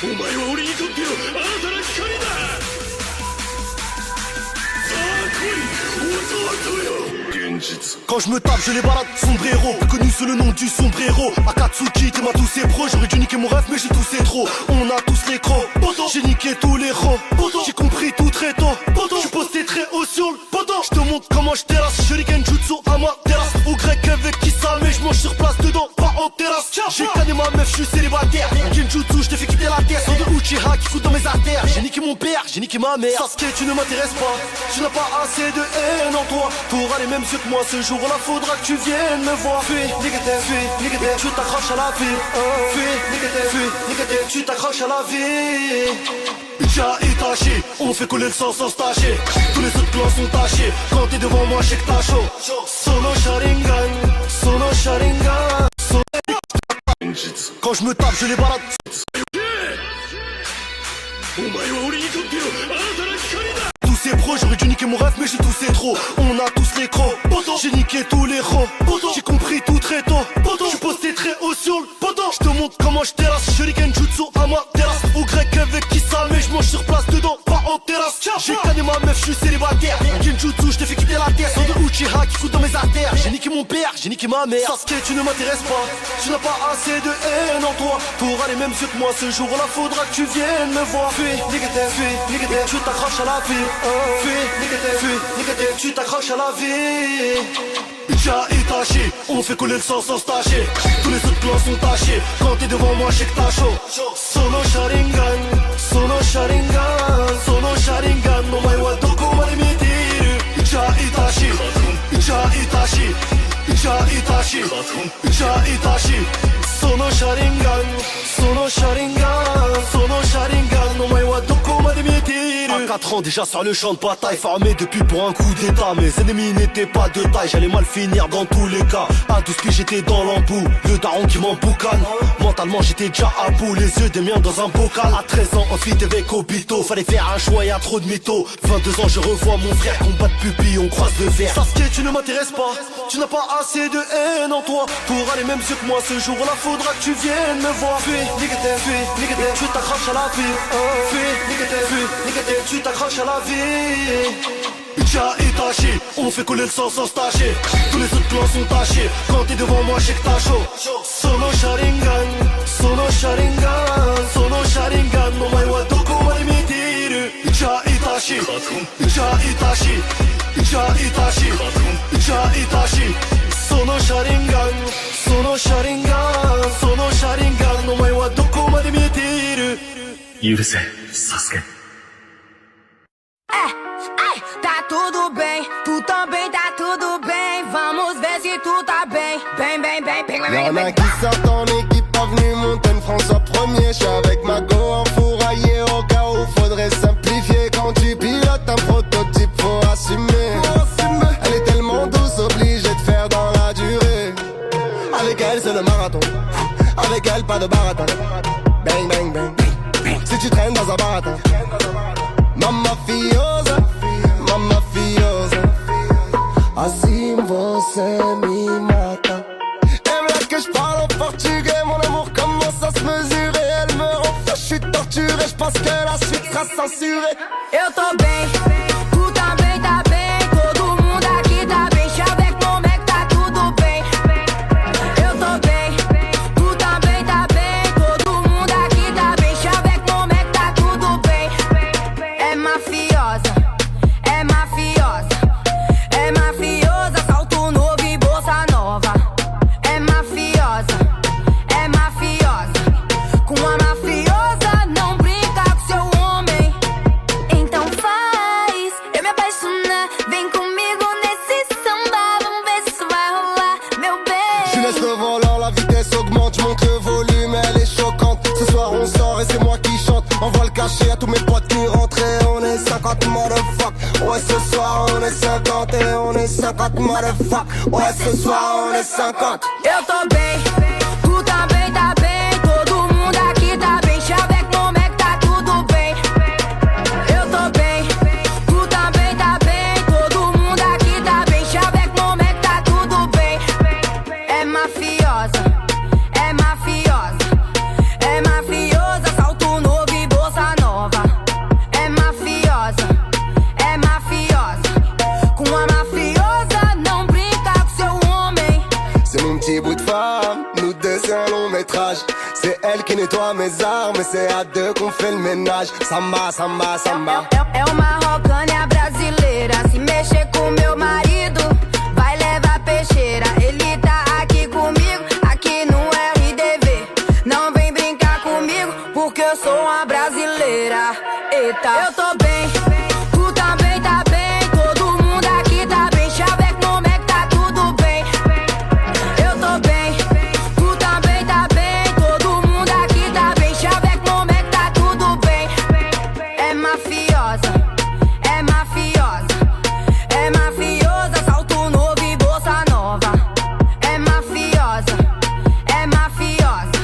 お前は俺にとっての新たな光だ。さあ来い、弟よ。現実 Quand je me tape, je les balade, sombrero. Connu sous le nom du sombrero. Akatsuki, t'es ma tous ses pros. J'aurais dû niquer mon rêve, mais j'ai toussé trop. On a tous les crocs. J'ai niqué tous les rangs. J'ai compris tout très tôt. J'suis posté très haut sur le poteau. J'te montre comment j'terrasse. Shuriken Jutsu à ma terrasse. Au grec avec qui ça, mais j'mange sur place dedans, pas en terrasse. J'ai canné ma meuf, j'suis célibataire. Genjutsu, j't'ai fait quitter la terre. Sans de Uchiha qui coûte dans mes artères. J'ai niqué mon père, j'ai niqué ma mère. Sasuke, tu ne m'intéresses pas. Tu n'as pas assez de haine en toi. T'auras les mêmes yeux que moi ce jour-là, faudra que tu viennes me voir. Fais, négatif, tu t'accroches à la vie. Fais, négatif, tu t'accroches à la vie. Ja Itachi, on fait couler le sang sans se tâcher. Tous les autres clans sont tachés. Quand t'es devant moi, j'sais que t'as chaud. Sono Sharingan, Sono Sharingan. Quand je me tape, je les balade. お前は俺にとっての新たな光だ。 Tous ces pros, j'aurais dû niquer mon rêve, mais j'ai toussé trop. On a tous les crocs. J'ai niqué tous les rangs. J'ai compris tout très tôt. J'suis posté très haut sur le poteau. J'te montre comment j'terrasse. Shuriken Jutsu à ma terrasse. Au grec avec qui ça, mais j'mange sur place dedans, pas en terrasse. J'ai canné ma meuf, j'suis célibataire. Genjutsu, j't'ai fait quitter la terre. Sans de Uchiha qui coûte dans mes artères. J'ai niqué mon père, j'ai niqué ma mère. Sasuke, tu ne m'intéresses pas. Tu n'as pas assez de haine en toi. T'auras les mêmes yeux que moi ce jour-là, faudra que tu viennes me voir. Fais, négatif, tu t'accroches à la vie. Fais, négatif, tu t'accroches à la vie. Ja Itachi, on fait couler le sang sans se tâcher. Tous les autres clans sont tachés. Quand t'es devant moi, j'sais que t'as chaud. Sono Sharingan, Sono Sharingan, Sono Sharingan. Omae wa doko made miteru. Ja Itachi, Ja Itachi, Ja Itachi, Ja Itachi. Sono Sharingan, Sono Sharingan, Sono Sharingan. Omae wa doko made miteru. À 4 ans déjà sur le champ de bataille, formé depuis pour un coup d'état. Mes ennemis n'étaient pas de taille, j'allais mal finir dans tous les cas. À 12 pieds j'étais dans l'embout, le daron qui m'emboucane. Mentalement j'étais déjà à bout, les yeux des miens dans un bocal. À 13 ans en fit avec Obito, fallait faire un choix, y'a trop de mythos. 22 ans je revois mon frère, combat de pupille, on croise le verre. Sasuke, tu ne m'intéresses pas, tu n'as pas assez de haine en toi. T'auras les mêmes yeux que moi ce jour-là, faudra que tu viennes me voir. Fais, négatif, tu t'accroches à la vie. Fais, négatif, tu t'accroches à la vie. Ja Itachi, on fait couler le sang sans se tâcher. Tous les autres clans sont tachés. Quand t'es devant moi, j'sais que t'as chaud. Sono Sharingan, Sono Sharingan, Sono Sharingan. Omae wa doko made miteru. Ja Itachi, Ja Itachi, Ja Itachi, Ja Itachi. Sono Sharingan, Sono Sharingan, Sono Sharingan. Omae wa doko made miteru. 許せ、サスケ。 Tá tudo bem, tu também tá tudo bem. Vamos ver se tu tá bem. Bem, bem, bem, bem, bem, Y'en bem, a bem. qui sortent en équipe, pas venu monter une France en premier. J'suis avec ma go enfouraillé au cas où faudrait simplifier. Quand tu pilotes un prototype, faut assumer. Elle est tellement douce, obligée de faire dans la durée. Avec elle, c'est le marathon. Avec elle, pas de baratin. Bang, bang, bang. Si tu traînes dans un baratin. Mamma fiosa, mamma fiosa. Assim você me mata. Elle là que je parle en portugais. Mon amour commence à se mesurer. Elle me rend fou, je suis torturé. Je pense que la suite sera censurée. Eu tô bem, tu também tá bem. Todo mundo aqui tá bem. Chaveco, como é que tá tudo bem? Eu tô bem, tu também tá bem. Todo mundo aqui tá bem. Chaveco, como é que tá tudo bem? É mafiosa, é mafiosa, é mafiosa. Salto novo e bolsa nova. É mafiosa, é mafiosa. Com a mafiosa não brinca com seu homem. Então faz eu me apaixonar. Vem comigo nesse samba. Vamos ver se isso vai rolar, meu Je bem. laisse le volant, la vitesse augmente, je monte le volume, elle est choquante. Ce soir on sort et c'est moi qui chante. Envoie le cachet à tous mes potes qui rentrent et on est 50 motherfuck. Ouais ce soir on est 50 et on est 50 motherfuck. Ouais ce soir on est 50. Eu tô bem, tu também tá bem. Todo mundo aqui tá bem. Chaveco, como é que tá tudo bem? Eu tô bem, tu também tá bem. Todo mundo aqui tá bem. Chaveco, como é que tá tudo bem? É mafiosa, é mafiosa, é mafiosa. Salto no qui nettoie mes armes, et c'est à deux qu'on fait le ménage. Samba, samba, samba. É uma rocânia brasileira. Se mexer com meu marido, vai levar peixeira. Ele tá aqui comigo, aqui no RDV. Não vem brincar comigo, porque eu sou uma brasileira. Eita, eu tô bem, tu também tá bem. Todo mundo aqui tá bem. Chaveco, como é que tá tudo bem? Eu tô bem, tu também tá bem. Todo mundo aqui tá bem. Chaveco, como é que tá tudo bem? É mafiosa, é mafiosa, é mafiosa. Salto novo e bolsa nova. É mafiosa, é mafiosa.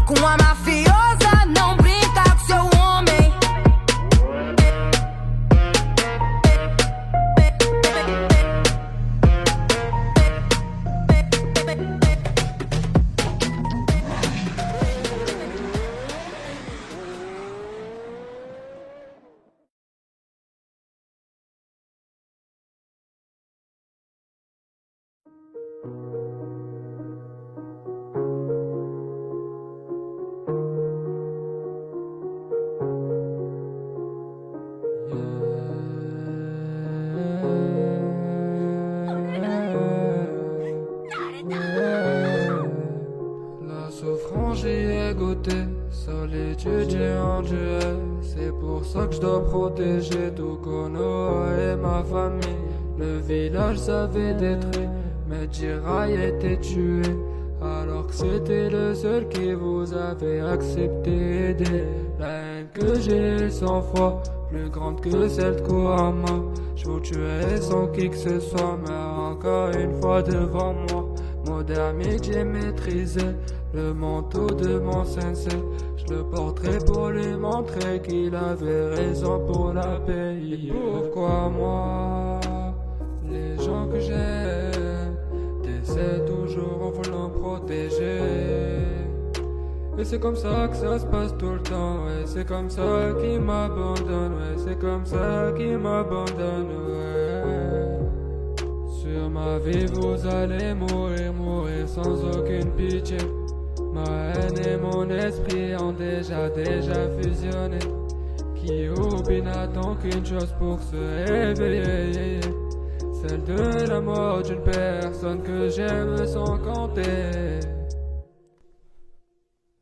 Com a mafiosa não brinca com seu homem. La souffrance j'y ai goûté, solitude j'ai enduré. C'est pour ça que je dois protéger tout Konoha et ma famille. Le village s'avait détruit, mais Jirai était tué. Alors que c'était le seul qui vous avait accepté aider. La haine que j'ai 100 fois plus grande que celle de Kurama. Je vous tuerai sans qui que ce soit, mais encore une fois devant moi. Moderne j'ai maîtrisé le manteau de mon sensei. Je le porterai pour lui montrer qu'il avait raison pour la payer. Pourquoi moi, les gens que j'aime, t'essaies toujours en voulant protéger. Et c'est comme ça que ça se passe tout le temps, ouais. C'est comme ça qu'ils m'abandonnent, ouais. C'est comme ça qu'ils m'abandonnent, ouais. Sur ma vie vous allez mourir, mourir sans aucune pitié. Ma haine et mon esprit ont déjà fusionné. Qui oublie n'attend qu'une chose pour se réveiller, celle de la mort d'une personne que j'aime sans compter.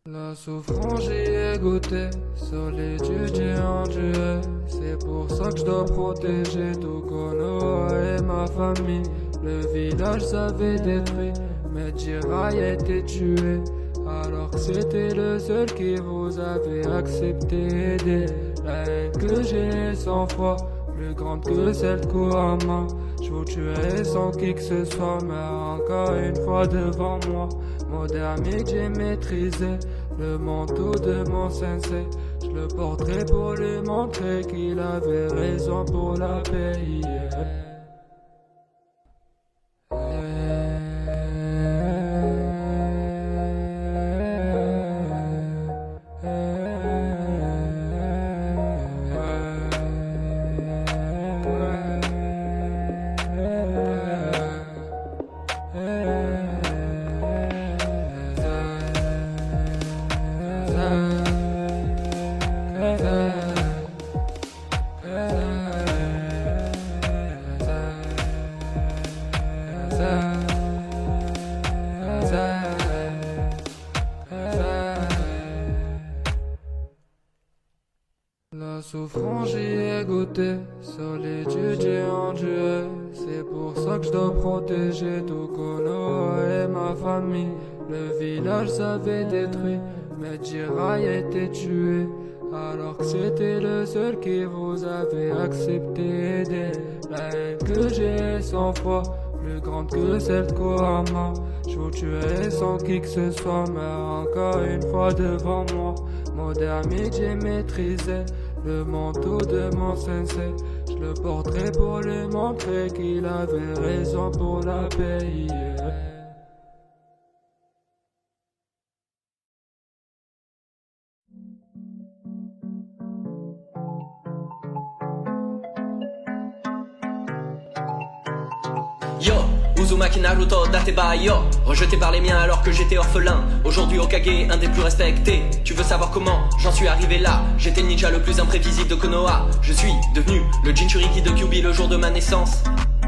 La souffrance j'y ai goûté, solitude j'ai enduré. C'est pour ça que je dois protéger tout Konoha et ma famille. Le village s'avait détruit, mais Jirai était tué. Alors que c'était le seul qui vous avait accepté aider. La haine que j'ai 100 fois plus grande que celle de Kurama. Je vous tuerai sans qui que ce soit, mais encore une fois devant moi. Moderne j'ai maîtrisé le manteau de mon sensei. Je le porterai pour lui montrer qu'il avait raison pour la payer. La souffrance j'y ai goûté, solitude j'ai enduré. C'est pour ça que je dois protéger tout Konoha et ma famille. Le village s'avait détruit, mais Jirai était tué. Alors que c'était le seul qui vous avait accepté aider. La haine que j'ai 100 fois plus grande que celle de Kurama. Je vous tuerai sans qui que ce soit, mais encore une fois devant moi. Moderne j'ai maîtrisé le manteau de mon sensei. Je le porterai pour lui montrer qu'il avait raison pour la payer. Uzumaki Naruto Dateba yo, rejeté par les miens alors que j'étais orphelin. Aujourd'hui Hokage, un des plus respectés. Tu veux savoir comment j'en suis arrivé là? J'étais le ninja le plus imprévisible de Konoha. Je suis devenu le Jinchuriki de Kyuubi le jour de ma naissance.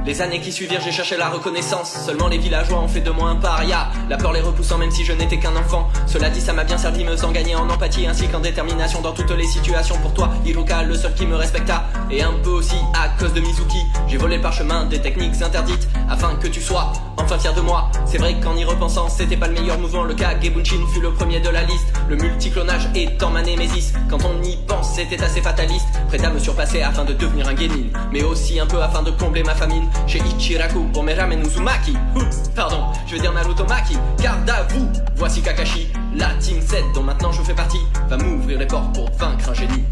Les années qui suivirent, j'ai cherché la reconnaissance. Seulement les villageois ont fait de moi un paria. La peur les repoussant même si je n'étais qu'un enfant. Cela dit, ça m'a bien servi, me faisant gagner en empathie ainsi qu'en détermination dans toutes les situations. Pour toi, Hiruka, le seul qui me respecta. Et un peu aussi à cause de Mizuki. J'ai volé le parchemin des techniques interdites afin que tu sois enfin fier de moi. C'est vrai qu'en y repensant, c'était pas le meilleur mouvement. Le Kage Bunshin fut le premier de la liste. Le multiclonage étant ma némésis. Quand on y pense, c'était assez fataliste. Prêt à me surpasser afin de devenir un genin. Mais aussi un peu afin de combler ma famine. Chez Ichiraku pour mes ramen Uzumaki. Oups, pardon, je veux dire Naruto Maki. Garde à vous, voici Kakashi. La team 7 dont maintenant je fais partie va m'ouvrir les portes pour vaincre un génie.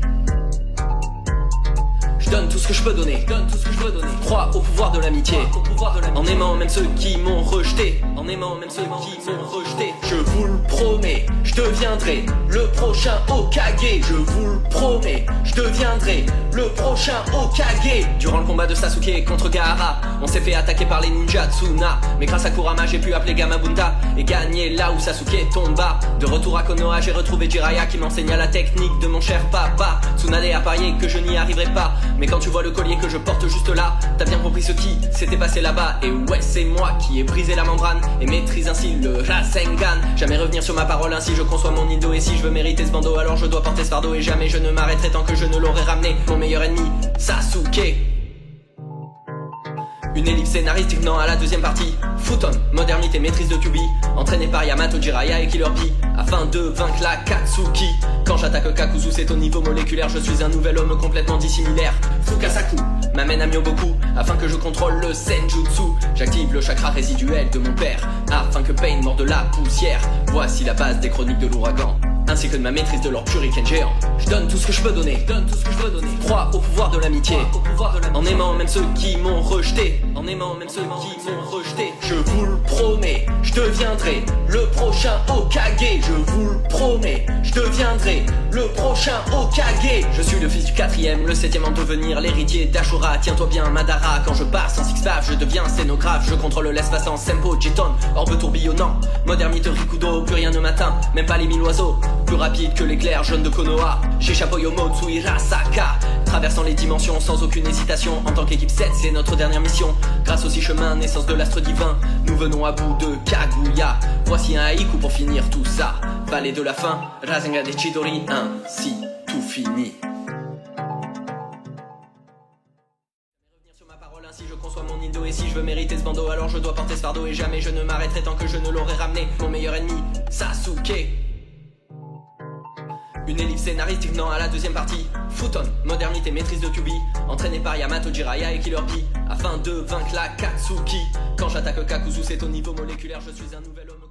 Je donne tout ce que je peux donner, crois au pouvoir de l'amitié, en aimant même ceux qui m'ont rejeté, je vous le promets, je deviendrai le prochain Hokage, je vous le promets, je deviendrai le prochain Hokage. Durant le combat de Sasuke contre Gaara, on s'est fait attaquer par les ninjas Tsuna, mais grâce à Kurama j'ai pu appeler Gamabunta et gagner là où Sasuke tomba. De retour à Konoha, j'ai retrouvé Jiraiya qui m'enseigna la technique de mon cher papa. Tsunade a parié que je n'y arriverais pas, mais quand tu vois le collier que je porte juste là, t'as bien compris ce qui s'était passé là-bas. Et ouais, c'est moi qui ai brisé la membrane et maîtrise ainsi le Rasengan. Jamais revenir sur ma parole, ainsi je conçois mon Indo. Et si je veux mériter ce bandeau, alors je dois porter ce fardeau. Et jamais je ne m'arrêterai tant que je ne l'aurai ramené. Mon meilleur ennemi, Sasuke. Une ellipse scénaristique venant à la deuxième partie. Futon, modernité, maîtrise de Kyuubi, entraîné par Yamato, Jiraiya et Killer Bee, afin de vaincre la Katsuki. Quand j'attaque Kakuzu, c'est au niveau moléculaire. Je suis un nouvel homme complètement dissimilaire. Fukasaku m'amène à Myoboku, afin que je contrôle le Senjutsu. J'active le chakra résiduel de mon père, afin que Pain morde la poussière. Voici la base des chroniques de l'ouragan, ainsi que de ma maîtrise de leur shuriken géant. Je donne tout ce que je peux donner, crois au pouvoir de l'amitié, en aimant même ceux qui m'ont rejeté, je vous le promets, je deviendrai le prochain Hokage, je vous le promets, je deviendrai le prochain Hokage. Je suis le fils du 4ème, le 7ème en devenir, l'héritier d'Ashura. Tiens-toi bien Madara, quand je passe en six-pack, je deviens scénographe. Je contrôle l'espace en Senpo, Jiton, orbe tourbillonnant, modernité Rikudo, plus rien ne m'atteint, même pas les 1000 oiseaux. Plus rapide que l'éclair jaune de Konoha, chez Chapoyomo Tsuirasaka, traversant les dimensions sans aucune hésitation. En tant qu'équipe 7, c'est notre dernière mission. Grâce au 6 chemins, naissance de l'astre divin, nous venons à bout de Kaguya. Voici un haïku pour finir tout ça. Vallée de la fin, Rasengan des Chidori, ainsi tout fini. Ainsi je conçois mon Indo. Et si je veux mériter ce bandeau, alors je dois porter ce fardeau. Et jamais je ne m'arrêterai tant que je ne l'aurai ramené. Mon meilleur ennemi, Sasuke. Une ellipse scénaristique venant à la deuxième partie. Futon, modernité, maîtrise de Kyuubi, entraîné par Yamato, Jiraiya et Killer Bee, afin de vaincre la Katsuki. Quand j'attaque Kakuzu, c'est au niveau moléculaire, je suis un nouvel homme.